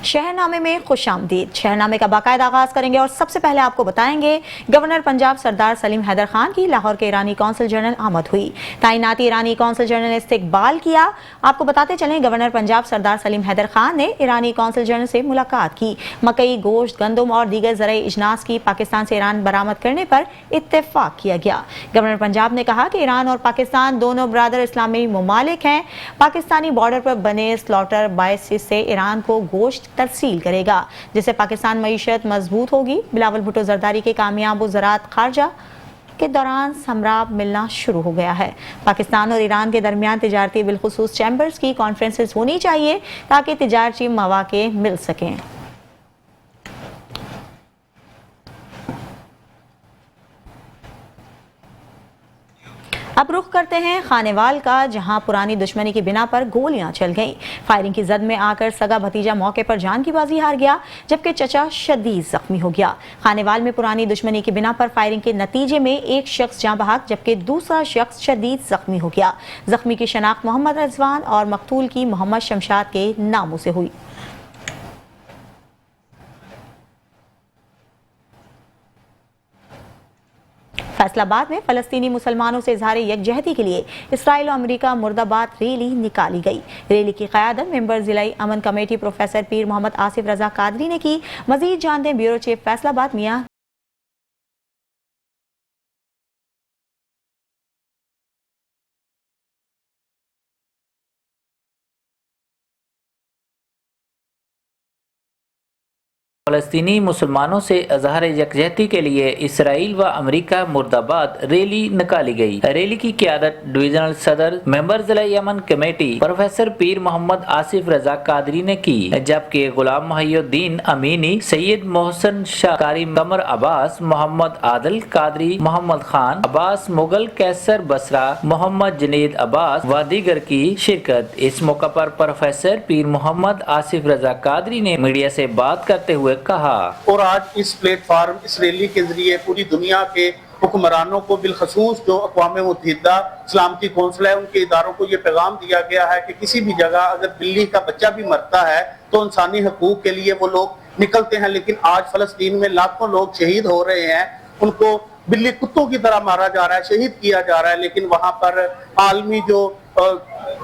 शहरनामे में खुशामदीद। शहरनामे का बाकायदा आगाज करेंगे और सबसे पहले आपको बताएंगे गवर्नर पंजाब सरदार सलीम हैदर खान की लाहौर के ईरानी कौंसल जनरल आमद हुई। तैनाती ईरानी कौंसल जनरल ने इस्तकबाल किया। आपको बताते चलें गवर्नर पंजाब सरदार सलीम हैदर खान ने ईरानी कौंसल जनरल से मुलाकात की। मकई, गोश्त, गंदम और दीगर ज़राई इजनास की पाकिस्तान से ईरान बरामद करने पर इत्तेफाक किया गया। गवर्नर पंजाब ने कहा कि ईरान और पाकिस्तान दोनों ब्रादर इस्लामी ममालिक हैं। पाकिस्तानी बॉर्डर पर बने स्लॉटर बाइस से ईरान को गोश्त तरसील करेगा, जिससे पाकिस्तान मईशत मजबूत होगी। बिलावल भुट्टो जरदारी के कामयाब ज़राअत खारजा के दौरान समराब मिलना शुरू हो गया है। पाकिस्तान और ईरान के दरमियान तिजारती बिलखुसूस चैम्बर्स की कॉन्फ्रेंसेस होनी चाहिए ताकि तिजारती मौके मिल सकें। अब रुख करते हैं खानेवाल का, जहां पुरानी दुश्मनी की बिना पर गोलियां चल गईं। फायरिंग की जद में आकर सगा भतीजा मौके पर जान की बाजी हार गया, जबकि चचा शदीद जख्मी हो गया। खानेवाल में पुरानी दुश्मनी की बिना पर फायरिंग के नतीजे में एक शख्स जाँ बहक जबकि दूसरा शख्स शदीद जख्मी हो गया। जख्मी की शनाख्त मोहम्मद रिजवान और मकतूल की मोहम्मद शमशाद के नामों से हुई। फैसलाबाद में फलस्तीनी मुसलमानों से इजहार यकजहती के लिए इसराइल और अमेरिका मुर्दाबाद रैली निकाली गई। रैली की क़यादत मेंबर ज़िलाई अमन कमेटी प्रोफेसर पीर मोहम्मद आसिफ रजा कादरी ने की। मजीद जानते ब्यूरो चीफ फैसलाबाद मियां फ़लस्तीनी मुसलमानों से इज़हार यकजहती के लिए इसराइल व अमेरिका मुर्दाबाद रैली निकाली गई। रैली की क़यादत डिविजनल सदर मेंबर ज़िला यमन कमेटी प्रोफेसर पीर मोहम्मद आसिफ रजा कादरी ने की, जबकि गुलाम मुहिउद्दीन अमीनी, सैयद मोहसन शाह, कारी कमर अब्बास, मोहम्मद आदिल कादरी, मोहम्मद खान अब्बास मुगल, कैसर बसरा, मोहम्मद जनीद अब्बास व दीगर की शिरकत। इस मौका पर प्रोफेसर पीर मोहम्मद आसिफ रजा कादरी ने मीडिया से बात करते हुए कहा। और आज इस प्लेटफार्म, इस रैली के जरिए पूरी दुनिया के हुक्मरानों को, बिलखसूस जो अक़वाम मुत्तहिदा सलामती कौंसिल है, उनके इदारों को ये पैगाम दिया गया है कि किसी भी जगह अगर बिल्ली का बच्चा भी मरता है तो इंसानी हकूक के लिए वो लोग निकलते हैं। लेकिन आज फलस्तीन में लाखों लोग शहीद हो रहे हैं, उनको बिल्ली कुत्तों की तरह मारा जा रहा है, शहीद किया जा रहा है। लेकिन वहां पर आलमी जो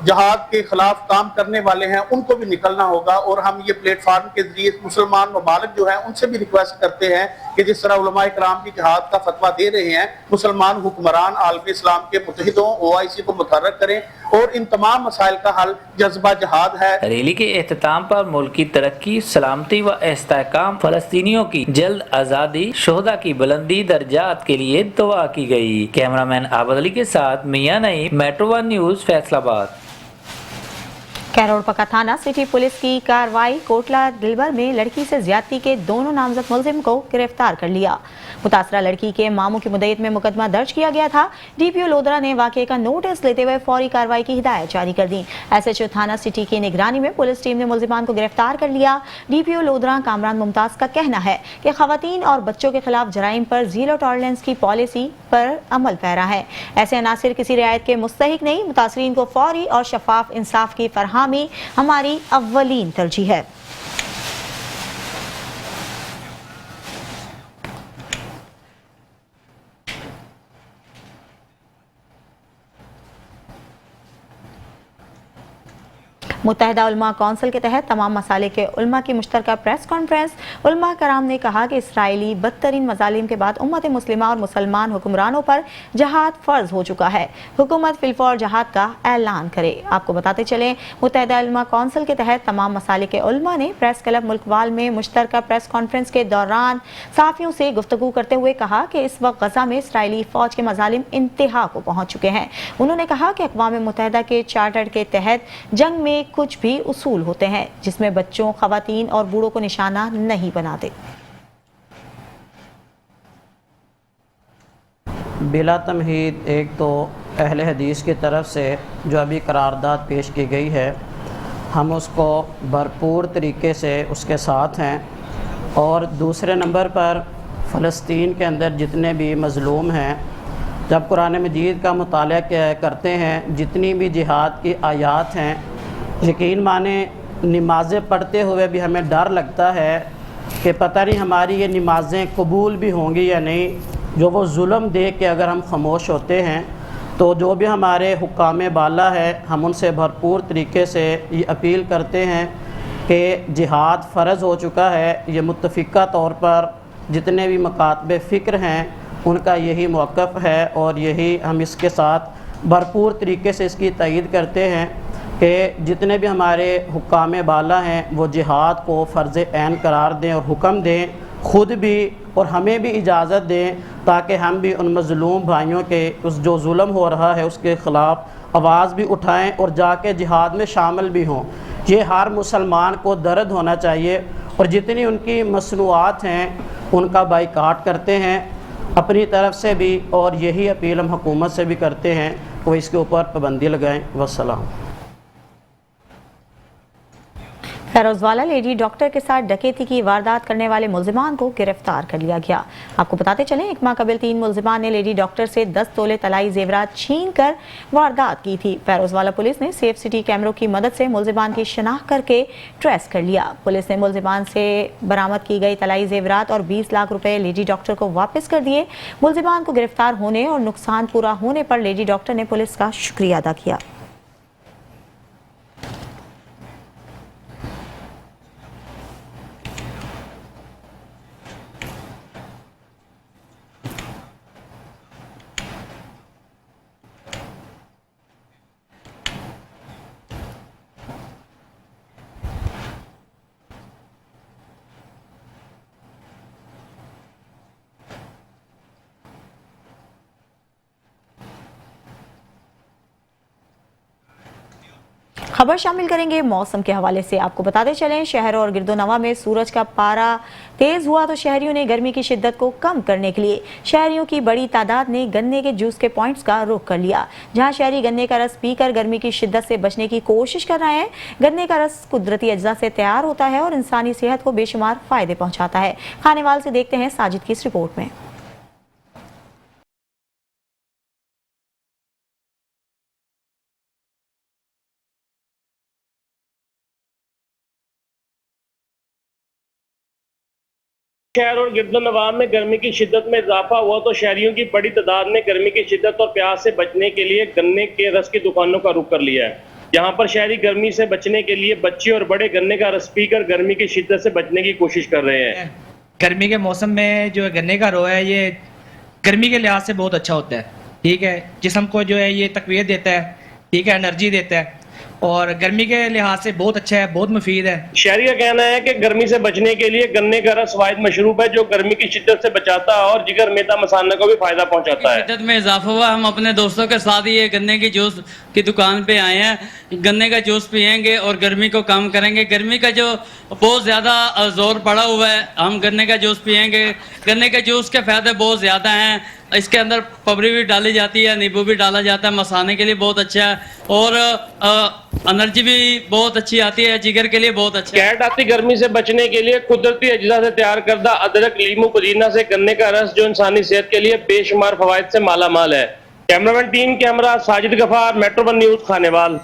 जहाद के खिलाफ काम करने वाले हैं उनको भी निकलना होगा। और हम ये प्लेटफार्म के जरिए मुसलमान ममालिक जो हैं उनसे भी रिक्वेस्ट करते हैं कि जिस तरह उलमा इकराम भी जहाद का फतवा दे रहे हैं, मुसलमान हुक्मरान आलम इस्लाम के मुत्तहिदों OIC को मुतहर्रिक करें और इन तमाम मसाइल का हल जज्बा जहाद है। रैली के एहतमाम पर मुल्क की तरक्की, सलामती व इस्तेहकाम, फलस्तीनियों की जल्द आज़ादी, शोहदा की बुलंदी दर्जात के लिए दुआ की गई। कैमरामैन आबद अली के साथ मियां नईम, मेट्रो 1 न्यूज़ फैसलाबाद। कैरोड़पका थाना सिटी पुलिस की कार्रवाई, कोटला दिलबर में लड़की से ज्यादती के दोनों नामजद मुलजिम को गिरफ्तार कर लिया। मुतासरा लड़की के मामू की मुद्दत में मुकदमा दर्ज किया गया था। DPO लोधरा ने वाक़े का नोटिस लेते हुए फौरी कार्रवाई की हिदायत जारी कर दी। SHO थाना सिटी की निगरानी में पुलिस टीम ने मुलजिमान को गिरफ्तार कर लिया। DPO लोधरा कामरान मुमताज का कहना है कि खवातीन और बच्चों के खिलाफ जराइम पर जीरो टॉलरेंस की पॉलिसी पर अमल पैरा है। ऐसे अनासिर किसी रियायत के मुस्तहिक नहीं। मुतासरीन को फौरी और शफाफ इंसाफ की फरहमी हमारी अव्वलीन तरजीह है। मुत्तहिदा उलमा कौंसिल के तहत तमाम मसाले के उलमा की मुश्तरका प्रेस कॉन्फ्रेंस। उलमा कराम ने कहा कि इसराइली बदतरीन मजालिम के बाद उम्मत मुस्लिमा और मुसलमान हुक्मरानों पर जहाद फ़र्ज हो चुका है। हुकूमत फिलफौर जहाद का ऐलान करे। आपको बताते चलें मुत्तहिदा उलमा कौंसिल के तहत तमाम मसाले के उलमा ने प्रेस क्लब मुल्कवाल में मुश्तरका प्रेस कॉन्फ्रेंस के दौरान सहाफ़ियों से गुफ्तगू करते हुए कहा कि इस वक्त गजा में इसराइली फ़ौज के मजालिम इंतहा को पहुँच चुके हैं। उन्होंने कहा कि अक़वाम मुत्तहिदा के चार्टर के तहत जंग में कुछ भी उसूल होते हैं जिसमें बच्चों, खवातीन और बूढ़ों को निशाना नहीं बनाते। बिला तमहीद एक तो अहले हदीस की तरफ से जो अभी करारदाद पेश की गई है, हम उसको भरपूर तरीके से उसके साथ हैं। और दूसरे नंबर पर फ़लस्तीन के अंदर जितने भी मज़लूम हैं, जब कुरान मजीद का मुताला करते हैं, जितनी भी जिहाद की आयात हैं, यकीन माने नमाज़ें पढ़ते हुए भी हमें डर लगता है कि पता नहीं हमारी ये नमाज़ें कबूल भी होंगी या नहीं। जो वो जुल्म देख के अगर हम खामोश होते हैं तो जो भी हमारे हुक्काम बाला है हम उनसे भरपूर तरीके से ये अपील करते हैं कि जिहाद फ़र्ज़ हो चुका है। ये मुत्तफ़िका तौर पर जितने भी मकातबे फ़िक्र हैं उनका यही मौक़िफ़ है और यही हम इसके साथ भरपूर तरीके से इसकी तईद करते हैं कि जितने भी हमारे हुक्काम बाला हैं वो जिहाद को फ़र्ज़ ऐन करार दें और हुक्म दें, ख़ुद भी और हमें भी इजाज़त दें ताकि हम भी उन मज़लूम भाइयों के उस जो जुल्म हो रहा है उसके ख़िलाफ़ आवाज़ भी उठाएं और जाके जिहाद में शामिल भी हों। ये हर मुसलमान को दर्द होना चाहिए और जितनी उनकी मसनूआत हैं उनका बाइकाट करते हैं अपनी तरफ से भी, और यही अपील हम हुकूमत से भी करते हैं कि वो इसके ऊपर पाबंदी लगाएं। वस्सलाम। फैरोज़वाला लेडी डॉक्टर के साथ डकैती की वारदात करने वाले मुल्जिमान को गिरफ्तार कर लिया गया। आपको बताते चलें, एक माह कबल 3 मुल्जिमान ने लेडी डॉक्टर से 10 तोले तलाई जेवरात छीन कर वारदात की थी। फैरोज़वाला पुलिस ने सेफ सिटी कैमरों की मदद से मुल्जिमान की शनाख्त करके ट्रेस कर लिया। पुलिस ने मुल्जिमान से बरामद की गई तलाई जेवरात और 20 लाख रुपए लेडी डॉक्टर को वापस कर दिए। मुल्जिमान को गिरफ्तार होने और नुकसान पूरा होने पर लेडी डॉक्टर ने पुलिस का शुक्रिया अदा किया। खबर शामिल करेंगे मौसम के हवाले से। आपको बताते चलें, शहर और गिरदोनवा में सूरज का पारा तेज हुआ तो शहरियों ने गर्मी की शिद्दत को कम करने के लिए शहरियों की बड़ी तादाद ने गन्ने के जूस के पॉइंट्स का रुख कर लिया। जहां शहरी गन्ने का रस पीकर गर्मी की शिद्दत से बचने की कोशिश कर रहे हैं। गन्ने का रस कुदरती अज्जा से तैयार होता है और इंसानी सेहत को बेशुमार फायदे पहुंचाता है। खानेवाल से देखते हैं साजिद की इस रिपोर्ट में। शहर और गिरदोनवा में गर्मी की शिद्दत में इजाफा हुआ तो शहरियों की बड़ी तादाद ने गर्मी की शिद्दत और प्यास से बचने के लिए गन्ने के रस की दुकानों का रुख कर लिया है। यहाँ पर शहरी गर्मी से बचने के लिए बच्चे और बड़े गन्ने का रस पीकर गर्मी की शिद्दत से बचने की कोशिश कर रहे हैं। गर्मी के मौसम में जो गन्ने का रो है ये गर्मी के लिहाज से बहुत अच्छा होता है। ठीक है, जिस्म को जो है ये तकवीत देता है, ठीक है, एनर्जी देता है और गर्मी के लिहाज से बहुत अच्छा है, बहुत मुफीद है। शहरी का कहना है कि गर्मी से बचने के लिए गन्ने का रस वाहिद मशरूब है जो गर्मी की शिद्दत से बचाता है और जिगर मेदा मसाना को भी फायदा पहुंचाता है। शिद्दत में इजाफा हुआ, हम अपने दोस्तों के साथ ही ये गन्ने की जूस की दुकान पे आए हैं। गन्ने का जूस पियेंगे और गर्मी को कम करेंगे। गर्मी का जो बहुत ज्यादा जोर पड़ा हुआ है, हम गन्ने का जूस पियेंगे। गन्ने के जूस के फायदे बहुत ज्यादा हैं। इसके अंदर पबरी भी डाली जाती है, नींबू भी डाला जाता है, मसाने के लिए बहुत अच्छा है और एनर्जी भी बहुत अच्छी आती है, जिगर के लिए बहुत अच्छा है। कैट आती गर्मी से बचने के लिए कुदरती अज्जा से तैयार करदा अदरक, लीमू, पुदीना से गन्ने का रस जो इंसानी सेहत के लिए बेशुमार फवायद से माला माल है। Cameraman team camera Sajid Gaffar, metro 1 news, Khanewal.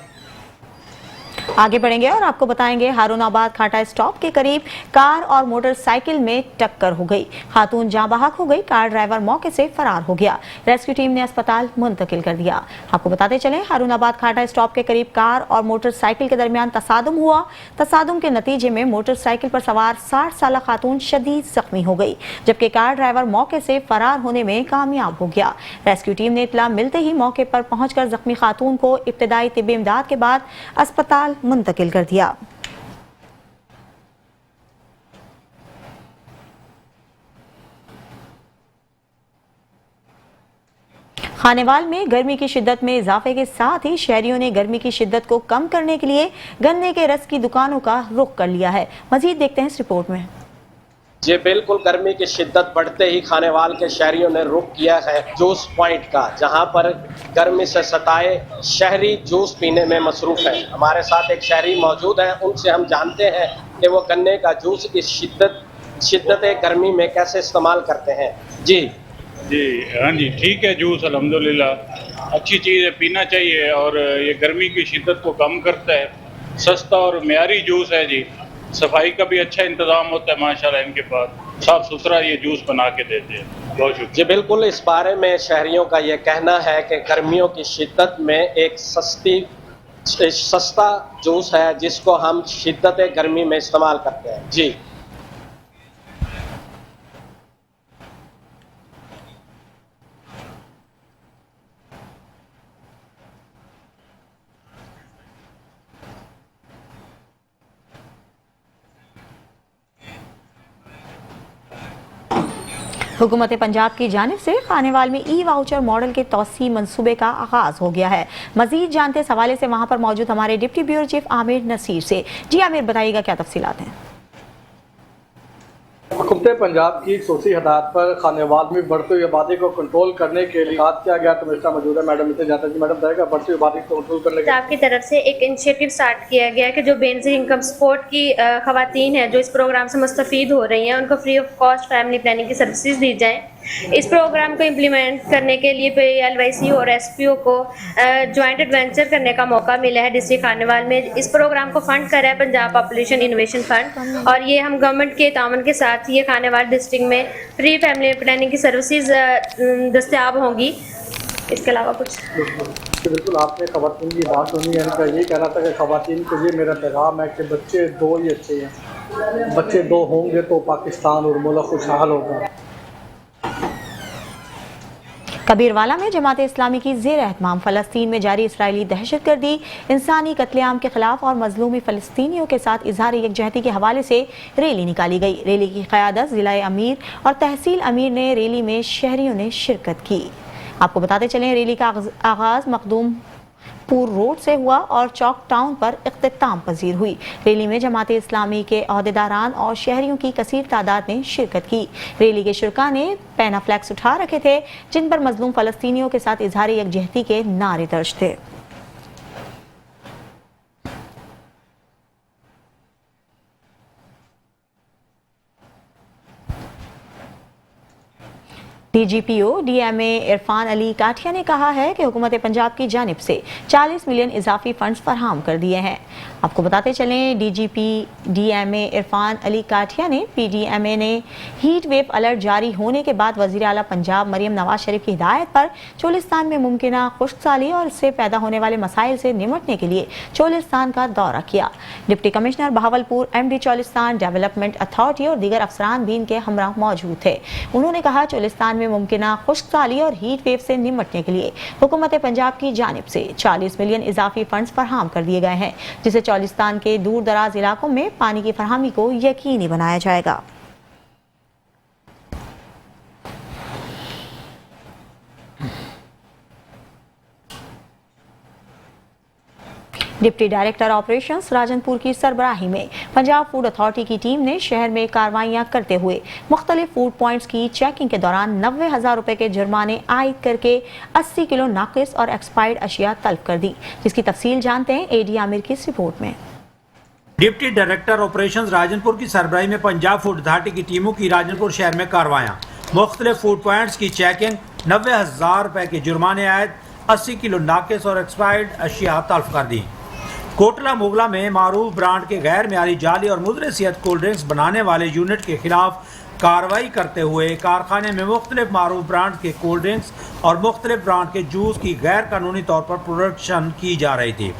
आगे बढ़ेंगे और आपको बताएंगे, हारूनाबाद खाटा स्टॉप के करीब कार और मोटरसाइकिल में टक्कर हो गई। खातून जाँ बहक हो गई, कार ड्राइवर मौके से फरार हो गया। रेस्क्यू टीम ने अस्पताल मुंतकिल कर दिया। आपको बताते चलें, हारूनाबाद खाटा स्टॉप के करीब कार और मोटरसाइकिल के दरमियान तसादुम हुआ। तसादुम के नतीजे में मोटरसाइकिल पर सवार 60 साल खातून शदीद जख्मी हो गई, जबकि कार ड्राइवर मौके से फरार होने में कामयाब हो गया। रेस्क्यू टीम ने इत्तला मिलते ही मौके पर पहुंचकर जख्मी खातून को इब्तिदाई तिब्बी इमदाद के बाद अस्पताल मुंतकिल कर दिया। खानेवाल में गर्मी की शिद्दत में इजाफे के साथ ही शहरियों ने गर्मी की शिद्दत को कम करने के लिए गन्ने के रस की दुकानों का रुख कर लिया है। मजीद देखते हैं इस रिपोर्ट में। जी बिल्कुल, गर्मी की शिद्दत बढ़ते ही खानेवाल के शहरियों ने रुख किया है जूस पॉइंट का, जहां पर गर्मी से सताए शहरी जूस पीने में मसरूफ हैं। हमारे साथ एक शहरी मौजूद हैं, उनसे हम जानते हैं कि वो गन्ने का जूस इस शिद्दत गर्मी में कैसे इस्तेमाल करते हैं। जी हाँ जी, ठीक है। जूस अल्हम्दुलिल्लाह अच्छी चीज़ है, पीना चाहिए और ये गर्मी की शिद्दत को कम करता है। सस्ता और म्यारी जूस है जी। सफाई का भी अच्छा इंतजाम होता है माशाल्लाह, इनके पास साफ सुथरा ये जूस बना के देते हैं। बहुत शुक्रिया जी बिल्कुल, इस बारे में शहरियों का ये कहना है कि गर्मियों की शिद्दत में एक सस्ता जूस है जिसको हम शिद्दत गर्मी में इस्तेमाल करते हैं। जी हुकूमत पंजाब की जानिब से खानेवाल में ई वाउचर मॉडल के तौसी मंसूबे का आगाज हो गया है। मजीद जानते इस हवाले से वहां पर मौजूद हमारे deputy bureau chief Aamir Naseer से। जी आमिर, बताइएगा क्या तफसीलात हैं। हुकूमत पंजाब की सोसी हदायत पर खानेवाल में बढ़ती हुई आबादी को कंट्रोल करने के लिए बात किया गया। कमिश्नर मौजूद है मैडम इसे जाता जी। मैडम बताएगा बढ़ती हुई आबादी को कंट्रोल करने के आपकी तरफ से एक इनिशिएटिव स्टार्ट किया गया कि जो बेसिक इनकम सपोर्ट की खवातीन हैं जो इस प्रोग्राम से मुस्तफीद हो रही हैं उनको free of cost family planning की सर्विसेज दी जाएँ। इस प्रोग्राम को इम्प्लीमेंट करने के लिए LYC और SPO को जॉइंट एडवेंचर करने का मौका मिला है डिस्ट्रिक्ट खानेवाल में। इस प्रोग्राम को फंड कर रहा है पंजाब पॉपुलेशन इनोवेशन फंड और ये हम गवर्नमेंट के तावन के साथ ये खानेवाल डिस्ट्रिक्ट में फ्री फैमिली प्लानिंग की सर्विसेज दस्तयाब होंगी। इसके अलावा कुछ बिल्कुल आपने खवातीन की बात सुनी है। इनका ये कहना था कि खवातीन को ये मेरा पैगाम है कि बच्चे दो ही अच्छे हैं, बच्चे दो होंगे तो पाकिस्तान और मुल्क खुशहाल होगा। कबीरवाला में जमात इस्लामी की ज़ेर एहतमाम फ़लस्तीन में जारी इसराइली दहशतगर्दी, इंसानी कत्लेआम के खिलाफ और मजलूमी फ़लस्तीनियों के साथ इजहार यकजहती के हवाले से रैली निकाली गई। रैली की क़यादत ज़िला अमीर और तहसील अमीर ने। रैली में शहरियों ने शिरकत की। आपको बताते चलें रैली का आगाज़ मखदूमपुर रोड से हुआ और चौक टाउन पर इख्तिताम पजीर हुई। रैली में जमात इस्लामी के अहदेदारान और शहरियों की कसीर तादाद ने शिरकत की। रैली के शुरका ने पैना फ्लैक्स उठा रखे थे जिन पर मजलूम फ़लस्तीनियों के साथ इजहार यकजहती के नारे दर्ज थे। DGPO DMA इरफान अली काठिया ने कहा है कि हुकूमत पंजाब की जानिब से 40 मिलियन इजाफी फंड्स फराहम कर दिए हैं। आपको बताते चलें DGP DMA इरफान अली काठिया ने PDMA ने हीट वेव अलर्ट जारी होने के बाद वज़ीर आला पंजाब मरियम नवाज शरीफ की हिदायत पर चोलिस्तान में मुमकिना खुश्कसाली और इससे पैदा होने वाले मसाइल से निमटने के लिए चोलिस्तान का दौरा किया। Deputy commissioner Bahawalpur MD Cholistan development authority और दीगर अफसरान भी इनके हमरा मौजूद थे। उन्होंने कहा चोलिस्तान में मुमकिना खुश्कसाली और हीट वेव से निमटने के लिए हुकूमत पंजाब की जानिब से 40 मिलियन इजाफी फंड्स फराहम कर दिए गए हैं, जिसे चोलिस्तान के दूर दराज इलाकों में पानी की फराहमी को यकीनी बनाया जाएगा। डिप्टी डायरेक्टर ऑपरेशंस राजनपुर की सरबराही में पंजाब फूड अथॉरिटी की टीम ने शहर में कार्रवाइयां करते हुए मुख्तलिफ फूड पॉइंट्स की चेकिंग के दौरान 90,000 रुपए के जुर्माने आयद करके 80 किलो नाकिस और एक्सपायर्ड अशिया तलब कर दी, जिसकी तफसील जानते हैं AD आमिर की इस रिपोर्ट में। डिप्टी डायरेक्टर ऑपरेशंस राजनपुर की सरबराही में पंजाब फूड अथॉरिटी की टीमों की राजनपुर शहर में कार्रवाइयां, मुख्तलिफ फूड पॉइंट्स की चेकिंग, 90,000 रुपए के जुर्माने आयद, 80 किलो नाकिस और एक्सपायर्ड अशिया तलब कर दी। कोटला मुगला में मारूफ ब्रांड के गैर म्यारी जाली और मुद्रे सेहत कोल्ड ड्रिंक्स बनाने वाले यूनिट के खिलाफ कार्रवाई करते हुए कारखाने में मुख्तलिफ मारूफ ब्रांड के कोल्ड ड्रिंक्स और मुख्तलिफ ब्रांड के जूस की गैर कानूनी तौर पर प्रोडक्शन की जा रही थी।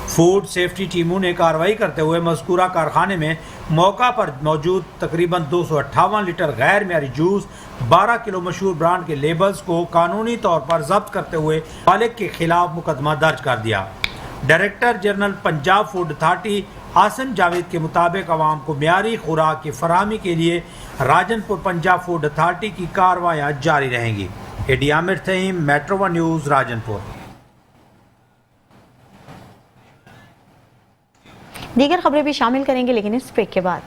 फूड सेफ्टी टीमों ने कार्रवाई करते हुए मज़कूरा कारखाने में मौका पर मौजूद तकरीबन 258 लीटर गैर म्यारी जूस, 12 किलो मशहूर ब्रांड के लेबल्स को कानूनी तौर पर जब्त करते हुए मालिक के खिलाफ मुकदमा दर्ज कर दिया। Director general Punjab food authority Hasan Javed के मुताबिक आवाम को म्यारी खुराक की फराहमी के लिए राजनपुर पंजाब फूड अथॉरिटी की कार्रवाइयाँ जारी रहेंगी। AD Aamir Taheem, metro 1 news, Rajanpur. दीगर खबरें भी शामिल करेंगे लेकिन इस ब्रेक के बाद।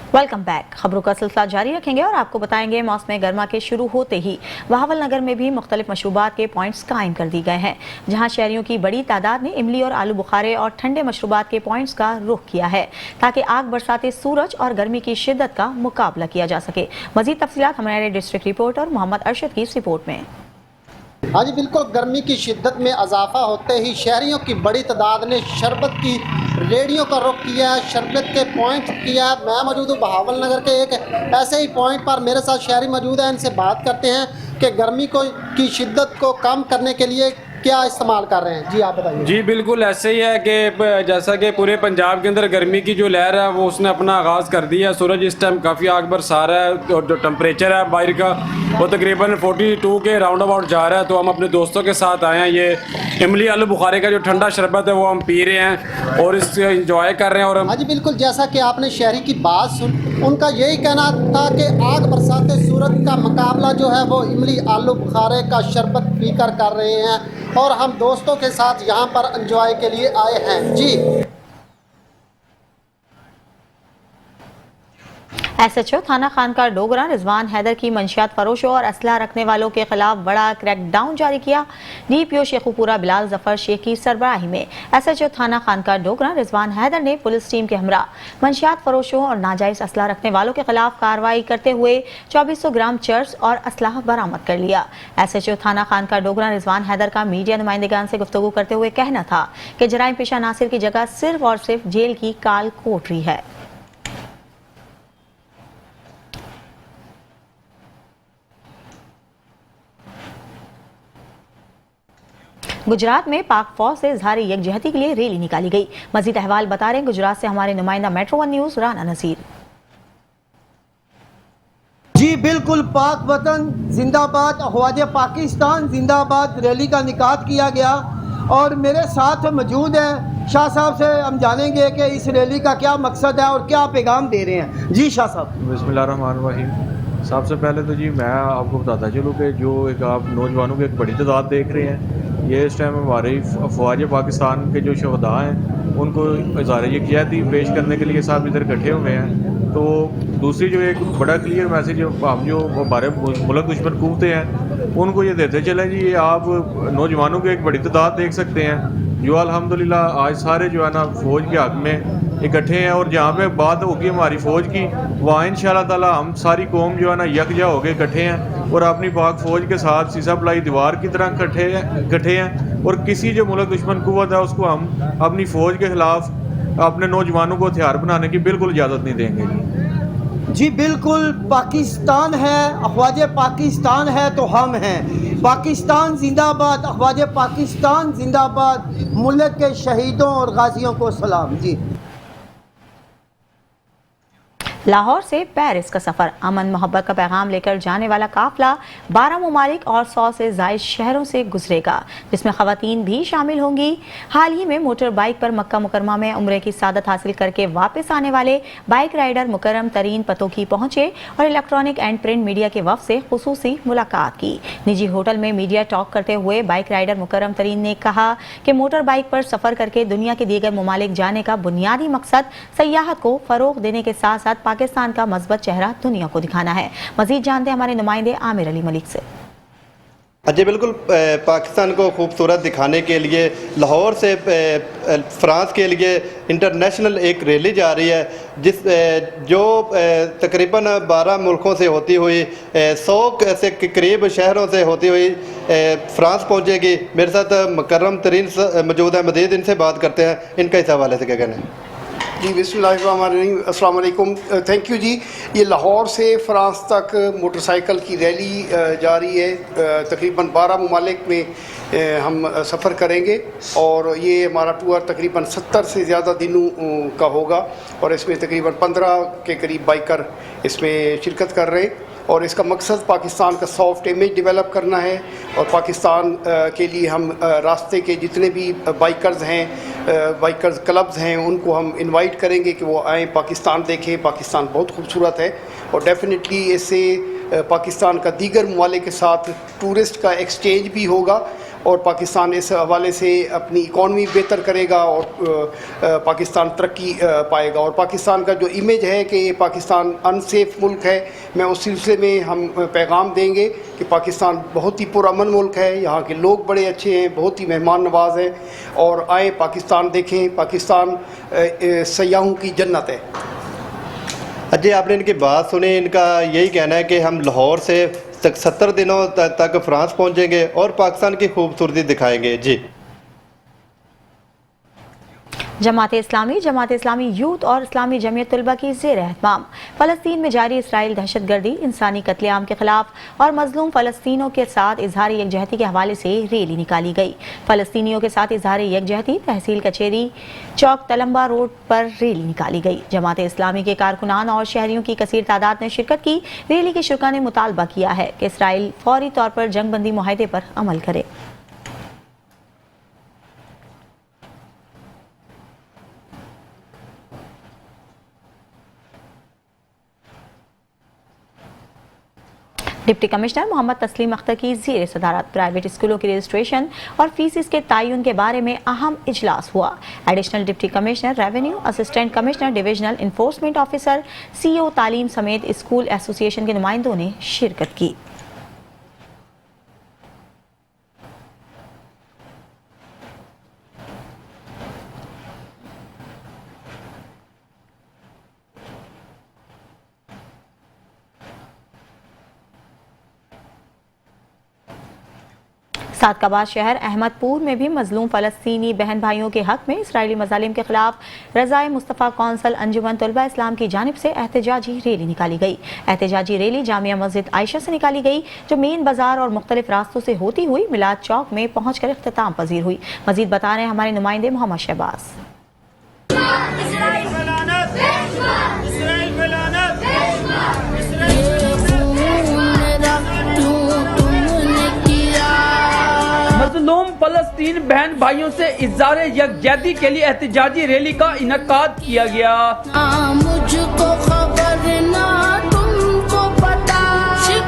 Welcome back. खबरों का सिलसिला जारी रखेंगे और आपको बताएंगे मौसम गर्मा के शुरू होते ही बहावल नगर में भी मुख्तलिफ मशरूबात के पॉइंट्स कायम कर दिए गए हैं, जहां शहरियों की बड़ी तादाद ने इमली और आलू बुखारे और ठंडे मशरूबात के पॉइंट्स का रुख किया है ताकि आग बरसाते सूरज और गर्मी की शिद्दत का मुकाबला किया जा सके। मजीद तफसीलात हमारे डिस्ट्रिक्ट रिपोर्टर मोहम्मद अरशद की इस रिपोर्ट में। हाँ जी बिल्कुल, गर्मी की शिद्दत में इजाफा होते ही शहरियों की बड़ी तादाद ने शरबत की रेडियो का रुख किया है, शरबत के पॉइंट किया है। मैं मौजूद हूँ बहावल नगर के एक ऐसे ही पॉइंट पर, मेरे साथ शहरी मौजूद हैं, इनसे बात करते हैं कि गर्मी की शिद्दत को कम करने के लिए क्या इस्तेमाल कर रहे हैं। जी आप बताइए। जी बिल्कुल ऐसे ही है कि जैसा कि पूरे पंजाब के अंदर गर्मी की जो लहर है वो उसने अपना आगाज़ कर दिया। सूरज इस टाइम काफ़ी आग बरसा रहा है और जो टेम्परेचर है बाहर का वो तकरीबन 42 के राउंड अबाउट जा रहा है। तो हम अपने दोस्तों के साथ आए हैं। ये इमली आलू बुखारे का जो ठंडा शरबत है वो हम पी रहे हैं और इससे इंजॉय कर रहे हैं। और हाँ जी बिल्कुल, जैसा कि आपने शहरी की बात सुन, उनका यही कहना था कि आग बरसाते सूरज का मुकाबला जो है वो इमली आलू बुखारे का शरबत पीकर कर रहे हैं और हम दोस्तों के साथ यहाँ पर एंजॉय के लिए आए हैं। जी एसएचओ थाना खानका डोगरा रिजवान हैदर की मंशियात फरोशों और असला रखने वालों के खिलाफ बड़ा क्रैकडाउन जारी किया। डीपीओ शेखुपुरा बिलाल जफर शेख की सरबराही में एसएचओ थाना खानका डोगरा रिजवान हैदर ने पुलिस टीम के हमरा मंशियात फरोशों और नाजायज असला रखने वालों के खिलाफ कार्रवाई करते हुए 2400 ग्राम चर्स और असलाह बरामद कर लिया। एसएचओ थाना खानका डोगरा रिजवान हैदर का मीडिया नुमाइंदगान से गुफ्तगू करते हुए कहना था कि जराइम पेशा नासिर की जगह सिर्फ और सिर्फ जेल की काल कोठरी है। गुजरात में पाक फौज से इजहार यकजहती के लिए रैली निकाली गई। मजीद अहवाल बता रहे हैं गुजरात से हमारे नुमाइंदा मेट्रो 1 न्यूज राना नसीर। जी बिल्कुल, पाक वतन जिंदाबाद, अखवाज पाकिस्तान जिंदाबाद रैली का निकात किया गया और मेरे साथ मौजूद है शाह साहब से हम जानेंगे कि इस रैली का क्या मकसद है और क्या पैगाम दे रहे हैं। जी शाह साहब। बिस्मिल्लाहिर्रहमानिर्रहीम। सबसे पहले तो जी मैं आपको बताता चलूँ कि जो एक आप नौजवानों की एक बड़ी तादाद देख रहे हैं, ये इस टाइम हमारे फ़ौज पाकिस्तान के जो शहदा हैं उनको इज़हार यकजहती पेश करने के लिए सब इधर इकट्ठे हुए हैं। तो दूसरी जो एक बड़ा क्लियर मैसेज हम जो हमारे मुल्क दुश्मन कूदते हैं उनको ये देते चले जी, ये आप नौजवानों की एक बड़ी तादाद देख सकते हैं जो अल्हम्दुलिल्लाह आज सारे जो है ना फ़ौज के हक़ में इकट्ठे हैं। और जहाँ पे बात होगी हमारी फ़ौज की, वहाँ इंशाअल्लाह ताला हम सारी कौम जो है ना यकजा होकर इकट्ठे हैं और अपनी पाक फ़ौज के साथ सीसा पलाई दीवार की तरह इकट्ठे हैं। और किसी जो मुल्क दुश्मन कुव्वत है उसको हम अपनी फ़ौज के ख़िलाफ़ अपने नौजवानों को हथियार बनाने की बिल्कुल इजाज़त नहीं देंगे। जी बिल्कुल, पाकिस्तान है, अखवाज पाकिस्तान है तो हम हैं। पाकिस्तान जिंदाबाद, अखवाज पाकिस्तान जिंदाबाद, मुल्क के शहीदों और गाजियों को सलाम। जी लाहौर से पेरिस का सफर, अमन मोहब्बत का पैगाम लेकर जाने वाला काफिला 12 ममालिक और 100 से जायद शहरों से गुजरेगा, जिसमें खवातीन भी शामिल होंगी। हाल ही में मोटर बाइक पर मक्का मुकरमा में उम्रे की सादत हासिल करके वापस आने वाले बाइक राइडर मुकर्रम तरीन पतोकी पहुंचे और इलेक्ट्रॉनिक एंड प्रिंट मीडिया के वफ़द से खुसूसी मुलाकात की। निजी होटल में मीडिया टॉक करते हुए बाइक राइडर मुकर्रम तरीन ने कहा कि मोटर बाइक पर सफ़र करके दुनिया के दीगर ममालिक जाने का बुनियादी मकसद सयाहत को फ़रोग़ देने के साथ साथ पाकिस्तान का मज़बूत चेहरा दुनिया को दिखाना है। मज़ीद जानते हैं हमारे नुमाइंदे आमिर अली मलिक से। जी बिल्कुल, पाकिस्तान को खूबसूरत दिखाने के लिए लाहौर से फ्रांस के लिए इंटरनेशनल एक रैली जा रही है, जो तकरीबन 12 मुल्कों से होती हुई 100 से करीब शहरों से होती हुई फ्रांस पहुंचेगी। मेरे साथ मुकर्रम तरीन मौजूद है, मज़ीद इनसे बात करते हैं, इनका इस हवाले से क्या कहना है। जी बिस्मिल्लाहिर्रहमानिर्रहीम, अस्सलाम वालेकुम, थैंक यू जी। ये लाहौर से फ़्रांस तक मोटरसाइकिल की रैली जारी है। तकरीबन 12 ममालिक में हम सफ़र करेंगे और ये हमारा टूर तकरीबन 70 से ज़्यादा दिनों का होगा और इसमें तकरीबन 15 के करीब बाइकर इसमें शिरकत कर रहे हैं। और इसका मकसद पाकिस्तान का सॉफ्ट इमेज डेवलप करना है और पाकिस्तान के लिए हम रास्ते के जितने भी बाइकर्स हैं, बाइकर्स क्लब्स हैं, उनको हम इनवाइट करेंगे कि वो आएँ, पाकिस्तान देखें। पाकिस्तान बहुत खूबसूरत है और डेफिनेटली इससे पाकिस्तान का दीगर ममालिक के साथ टूरिस्ट का एक्सचेंज भी होगा और पाकिस्तान इस हवाले से अपनी इकॉनमी बेहतर करेगा और पाकिस्तान तरक्की पाएगा। और पाकिस्तान का जो इमेज है कि ये पाकिस्तान अनसेफ मुल्क है, मैं उस सिलसिले में हम पैगाम देंगे कि पाकिस्तान बहुत ही पुरअमन मुल्क है, यहाँ के लोग बड़े अच्छे हैं, बहुत ही मेहमान नवाज हैं और आए पाकिस्तान देखें। पाकिस्तान सयाहों की जन्नत है। जी आपने इनकी बात सुनी, इनका यही कहना है कि हम लाहौर से 70 दिनों तक फ्रांस पहुंचेंगे और पाकिस्तान की खूबसूरती दिखाएंगे। जी। जमात इस्लामी यूथ और इस्लामी जमीयत तलबा की ज़ेर एहतमाम फ़लस्तीन में जारी इसराइल दहशतगर्दी, इंसानी कत्लेआम के खिलाफ और मजलूम फ़लस्तीनियों के साथ इजहार यकजहती के हवाले से रैली निकाली गई। फ़लस्तीनियों के साथ इजहार यकजहती तहसील कचेरी चौक तलम्बा रोड पर रैली निकाली गई। जमात इस्लामी के कारकुनान और शहरियों की कसीर तादाद ने शिरकत की। रैली के शुरा ने मुतालबा किया है कि इसराइल फौरी तौर पर जंगबंदी मुआहदे पर अमल करे। डिप्टी कमिश्नर मोहम्मद तस्लीम अख्तर की ज़ेर सदारत प्राइवेट स्कूलों की रजिस्ट्रेशन और फीसिस के तयन के बारे में अहम इजलास हुआ। Additional deputy commissioner revenue, assistant commissioner divisional enforcement officer, CEO तालीम समेत स्कूल एसोसिएशन के नुमाइंदों ने शिरकत की। सादकाबाद शहर अहमदपुर में भी मजलूम फ़लस्तीनी बहन भाइयों के हक में इसराइली मजालिम के खिलाफ रज़ाए मुस्तफ़ा कौंसल अंजुमन तलबा इस्लाम की जानिब से एहतजाजी रैली निकाली गई। एहतजाजी रैली जामिया मस्जिद आयशा से निकाली गई, जो मेन बाजार और मुख्तलिफ रास्तों से होती हुई मिलाद चौक में पहुँच कर इख्तिताम पजीर हुई। मजीद बता रहे हैं हमारे नुमाइंदे मोहम्मद शहबाज। मज़लूम फ़लस्तीन बहन भाइयों से इज़हार यकजहती के लिए एहतजाजी रैली का इनकाद किया गया। मुझको खबर ना तुमको पता।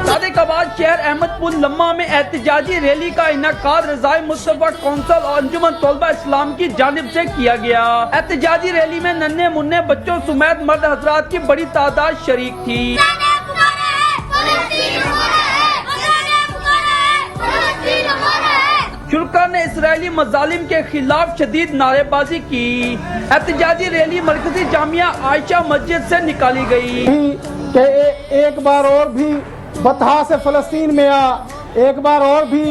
सादिकाबाद शहर अहमदपुर लम्मा में एहतजाजी रैली का इनकाद रज़ाए मुस्तफ़ा कौंसल और अंजुमन तलबा इस्लाम की जानिब से किया गया। एहतजाजी रैली में नन्हे मुन्ने बच्चों समेत मर्द हजरात की बड़ी तादाद शरीक थी। शुरा ने इसराइली मजालिम के खिलाफ शदीद नारेबाजी की। एहतजाजी रैली मरकजी जामिया आयशा मस्जिद से निकाली गई। कि एक बार और भी बतहा से फ़लस्तीन में आ, एक बार और भी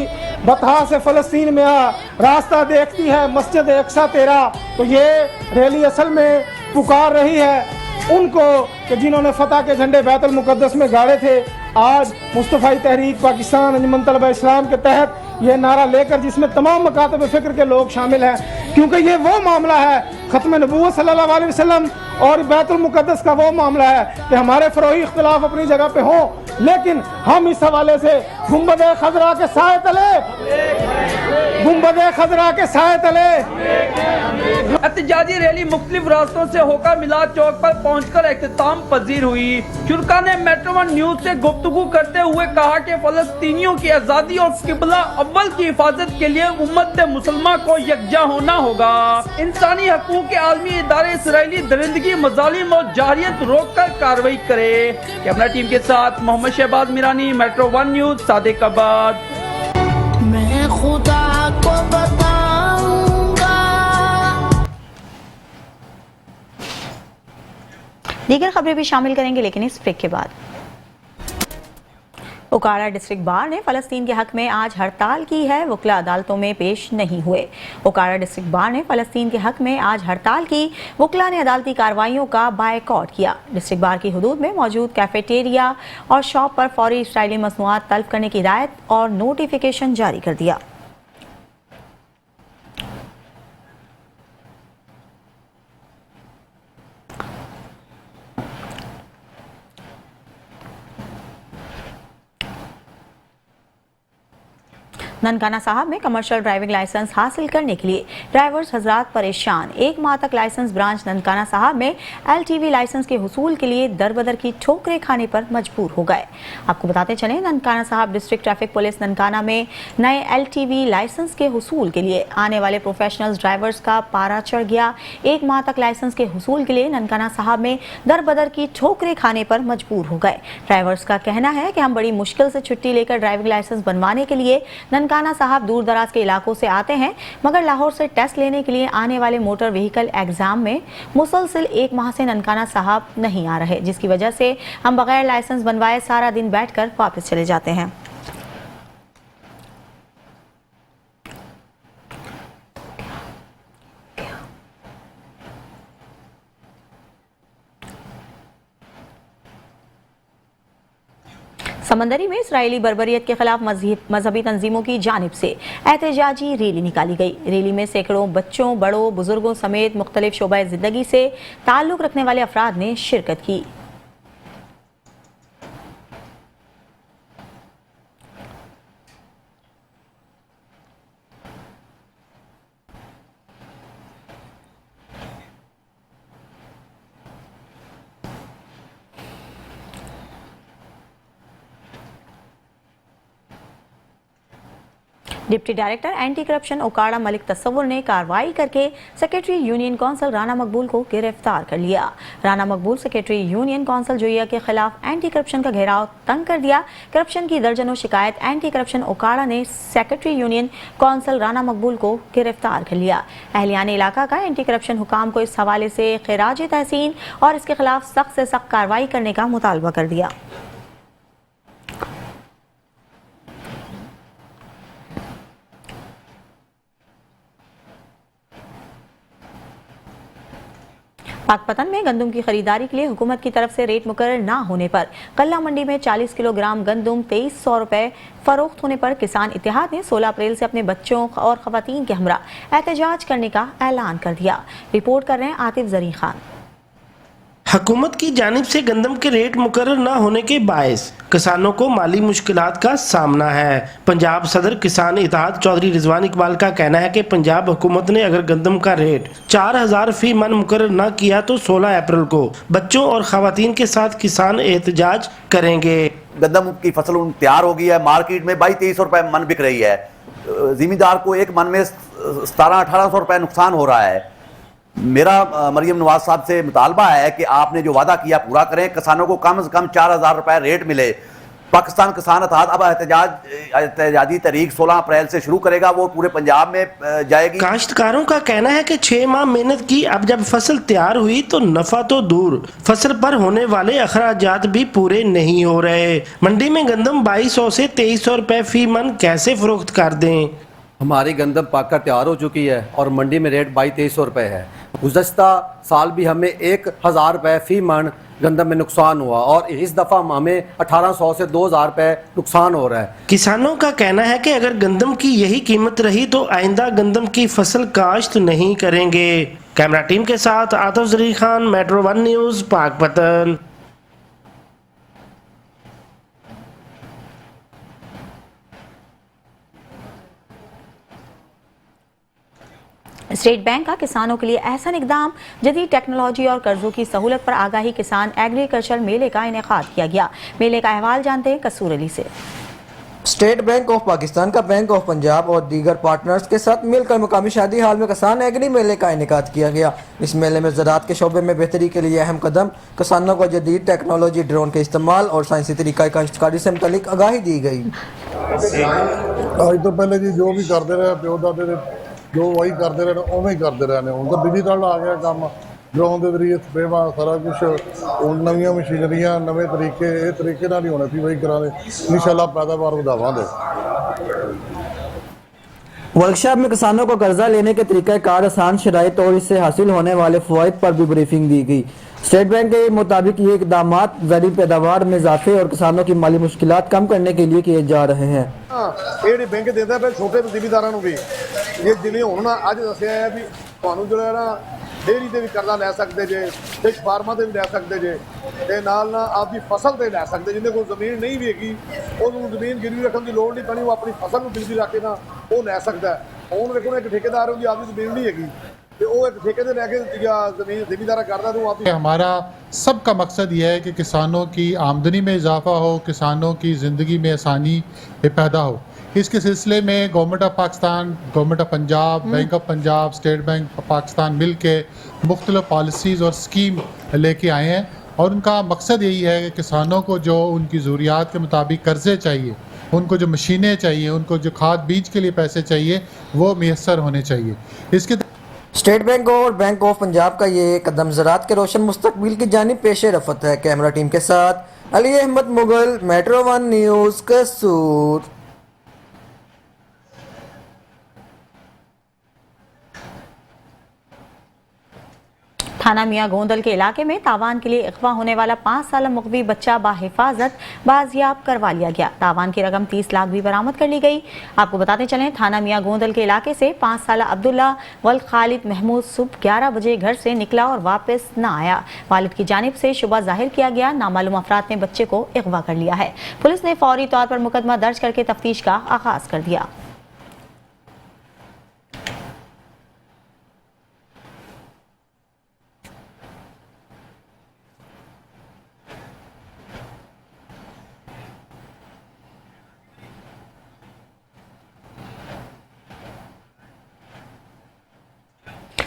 बतहा से फ़लस्तीन में आ, रास्ता देखती है मस्जिद अक्सा तेरा। तो ये रैली असल में पुकार रही है उनको कि जिन्होंने फतह के झंडे बैतुल मुक़द्दस में गाड़े थे। आज मुस्तफ़ाई तहरीक पाकिस्तान अंजुमन तलबा इस्लाम के तहत ये नारा लेकर, जिसमें तमाम मकातब फ़िक्र के लोग शामिल हैं, क्योंकि ये वो मामला है ख़त्म नबूवत सल्लल्लाहु अलैहि वसल्लम और बैतुल मुक़द्दस का वो मामला है कि हमारे फ़रोई इख्तिलाफ अपनी जगह पे हों, लेकिन हम इस हवाले से गुंबद खजरा के साए तले, गुंबद खजरा के साए तले। एहतजाजी रैली मुख्तलिफ रास्तों से होकर मिलाद चौक पर पहुंचकर इख्तिताम पजीर हुई। शुरा ने मेट्रो वन न्यूज से गुफ्तगू करते हुए कहा कि फ़लस्तीनियों की आज़ादी और किबला अव्वल की हिफाजत के लिए उम्मत मुसलमान को यकजा होना होगा। इंसानी हकूक़ के आलमी इदारे इसराइली दरिंदगी, मजालिम और जाहिलियत रोक कर कार्रवाई करे। कैमरा टीम के साथ Mohammad Shahbaz Mirani, metro one news, Sadiqabad. मैं खुदा को बताऊंगा। दीगर खबरें भी शामिल करेंगे, लेकिन इस ब्रेक के बाद। ओकाड़ा डिस्ट्रिक्ट बार ने फ़लस्तीन के हक में आज हड़ताल की है। वकला अदालतों में पेश नहीं हुए। ओकाड़ा डिस्ट्रिक्ट बार ने फ़लस्तीन के हक में आज हड़ताल की। वकला ने अदालती कार्रवाइयों का बायकॉट किया। डिस्ट्रिक्ट बार की हदूद में मौजूद कैफेटेरिया और शॉप पर फौरी इसराइली मसनूआत तल्फ करने की हिदायत और नोटिफिकेशन जारी कर दिया। ननकाना साहब में कमर्शियल ड्राइविंग लाइसेंस हासिल करने के लिए ड्राइवर्स हजरात परेशान। 1 माह तक लाइसेंस ब्रांच ननकाना साहब में LTV लाइसेंस के हुसूल के लिए दरबदर की ठोकरें खाने पर मजबूर हो गए। आपको बताते चलें, ननकाना साहब डिस्ट्रिक्ट ट्रैफिक पुलिस ननकाना में नए LTV लाइसेंस के हुसूल के लिए आने वाले प्रोफेशनल्स ड्राइवर्स का पारा चढ़ गया। 1 माह तक लाइसेंस के हुसूल के लिए ननकाना साहब में दरबदर की ठोकरें खाने पर मजबूर हो गए। ड्राइवर्स का कहना है कि हम बड़ी मुश्किल से छुट्टी लेकर ड्राइविंग लाइसेंस बनवाने के लिए ननकाना साहब दूर दराज के इलाकों से आते हैं, मगर लाहौर से टेस्ट लेने के लिए आने वाले मोटर व्हीकल एग्जाम में मुसलसिल 1 माह से ननकाना साहब नहीं आ रहे, जिसकी वजह से हम बगैर लाइसेंस बनवाए सारा दिन बैठकर वापस चले जाते हैं। समंदरी में इस्राएली बर्बरियत के खिलाफ मजहबी तंजीमों की जानिब से एहतजाजी रैली निकाली गई। रैली में सैकड़ों बच्चों, बड़ों, बुजुर्गों समेत मुख्तलिफ शोबा जिंदगी से ताल्लुक रखने वाले अफराद ने शिरकत की। Deputy director anti corruption Okara Malik तस्वुर ने कार्रवाई करके सेक्रेटरी यूनियन काउंसिल राना मकबूल को गिरफ्तार कर लिया। राना मकबूल सेक्रेटरी यूनियन काउंसिल जोइया के खिलाफ एंटी करप्शन का घेराव तंग कर दिया। करप्शन की दर्जनों शिकायत एंटी करप्शन ओकाड़ा ने सेक्रेटरी यूनियन काउंसिल राना मकबूल को गिरफ्तार कर लिया। अहलियान इलाका का एंटी करप्शन हुकाम को इस हवाले से खिराज तहसीन और इसके खिलाफ सख्त से सख्त कार्रवाई करने का मुतालबा कर दिया। पाकपतन में गंदम की खरीदारी के लिए हुकूमत की तरफ से रेट मुकर्रर ना होने पर कल्ला मंडी में 40 किलोग्राम गंदम 2300 रुपए फरोख्त होने पर किसान इत्तेहाद ने 16 अप्रैल से अपने बच्चों और खवातीन के हमरा एहतजाज करने का ऐलान कर दिया। रिपोर्ट कर रहे हैं आतिफ जरी खान। हुकूमत की जानिब से गंदम के रेट मुकर्रर न होने के बायस किसानों को माली मुश्किलात का सामना है। पंजाब सदर किसान इत्तेहाद चौधरी रिजवान इकबाल का कहना है कि पंजाब हुकूमत ने अगर गंदम का रेट 4000 फी मन मुकर्रर न किया तो 16 अप्रैल को बच्चों और खवातीन के साथ किसान एहतजाज करेंगे। गंदम की फसल तैयार हो गई है, मार्केट में 2200 रुपए मन बिक रही है, जिमीदार को एक मन में 1700-1800 रुपए नुकसान हो रहा है। मेरा मरियम नवाज साहब से मुतालबा है कि आपने जो वादा किया पूरा करें, किसानों को कम से कम 4000 रुपए रेट मिले। पाकिस्तान किसान इत्तेहाद अब एहतजाजी तारीख 16 अप्रैल से शुरू करेगा, वो पूरे पंजाब में जाएगी। काश्तकारों का कहना है कि 6 माह मेहनत की, अब जब फसल तैयार हुई तो नफा तो दूर, फसल पर होने वाले अखराजात भी पूरे नहीं हो रहे। मंडी में गंदम 2200 से 2300 रुपए फी मन कैसे फरोख्त कर दें? हमारी गंदम पाका तैयार हो चुकी है और मंडी में रेट 2200 रुपए है। गुज़श्ता साल भी हमें 1000 रुपए फी मन गंदम में नुकसान हुआ और इस दफ़ा हमें 1800 से 2000 रुपए नुकसान हो रहा है। किसानों का कहना है कि अगर गंदम की यही कीमत रही तो आइंदा गंदम की फसल काश्त नहीं करेंगे। कैमरा टीम के साथ Atif Zari Khan, metro 1 news, Pakpattan. State bank का किसानों के लिए एहसन इकदाम, जदीद टेक्नोलॉजी और कर्जों की सहूलत पर आगाही किसान एग्रीकल्चर मेले का इनेकाद किया गया। मेले का अहवाल जानते हैं कसूर अली से। स्टेट बैंक ऑफ पाकिस्तान का बैंक ऑफ पंजाब और दीगर पार्टनर्स के साथ मिलकर मुकामी शादी हाल में किसान एग्री मेले का इनेकाद किया गया। इस मेले में ज़राअत के शोबे में बेहतरी के लिए अहम कदम, किसानों को जदीद टेक्नोलॉजी, ड्रोन के इस्तेमाल और साइंसी तरीका काश्तकारी से मुतालिक आगाही दी गई। आज तो पहले जी जो भी करते रहे प्यो दादे जो वही करते रहे उवें ही करते रहे। हूँ तो डिजिटल आ गया काम, ड्रोन के जरिए स्प्रेवा सारा कुछ, नवी मशीनरियां, नवे तरीके, ये तरीके नाल ही होने सी वही करा दे। इंशाअल्लाह पैदावार बढ़ावांगे। वर्कशॉप में किसानों को कर्जा लेने के तरीक़ाकार, आसान शराइत और इससे हासिल होने वाले फ़वाइद पर भी ब्रीफिंग दी गई। स्टेट बैंक के मुताबिक ये इक़दाम ज़रूरी पैदावार में इजाफे और किसानों की माली मुश्किलात कम करने के लिए किए जा रहे हैं। ये बैंक देता है छोटे जिमीदारों को भी, ये जिवें हुण ना अज दस्सिया है भी तुहानूं जो है ना डेयरी ते भी कर्जा लै सकदे जे, फिश फार्मां ते भी लै सकदे जे, ते नाल ना आपकी फसल ते लै सकदे। जिन्हें कोई जमीन नहीं भी हैगी उन्होंने जमीन गिरवी रखने की लोड़ नहीं पैनी, वो अपनी फसल को गिरवी रख के ना वो लै सकता है। हुण देखो एक ठेकेदार की आपकी जमीन नहीं हैगी तो वो एक ठेके से लैके जमीन जिमीदारा करता तो आप। हमारा सबका मकसद ये है कि किसानों की आमदनी में इजाफा हो, किसानों की ज़िंदगी में आसानी पैदा हो। इसके सिलसिले में government of Pakistan, government of Punjab, bank of Punjab, state bank of Pakistan मिल के मुख्तलिफ पॉलिसीज़ और स्कीम लेके आए हैं और उनका मकसद यही है कि किसानों को जो उनकी ज़रूरियात के मुताबिक कर्ज़े चाहिए उनको जो मशीनें चाहिए, उनको जो खाद बीज के लिए पैसे चाहिए, वो मैसर होने चाहिए। इसके स्टेट बैंक और बैंक ऑफ पंजाब का ये कदम ज़राअत के रोशन मुस्तकबिल की जानिब पेश रफ़त है। कैमरा टीम के साथ अली अहमद मुगल, मेट्रो 1 न्यूज़, कसूर। थाना मियाँ गोंदल के इलाके में तावान के लिए अगवा होने वाला 5 साल मुग़वी बच्चा बाहिफाजत बाजियाब करवा लिया गया। तावान की रकम 30 लाख भी बरामद कर ली गई। आपको बताते चलें, थाना मियाँ गोंदल के इलाके से 5 साल अब्दुल्ला वल खालिद महमूद सुबह 11 बजे घर से निकला और वापस न आया। वालिद की जानिब से शुबा जाहिर किया गया। नामालूम अफराद ने बच्चे को अगवा कर लिया है। पुलिस ने फौरी तौर पर मुकदमा दर्ज करके तफ्तीश का आगाज कर दिया।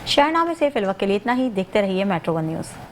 शहरनामे से फिलवक्त के लिए इतना ही। देखते रहिए मेट्रो 1 न्यूज़।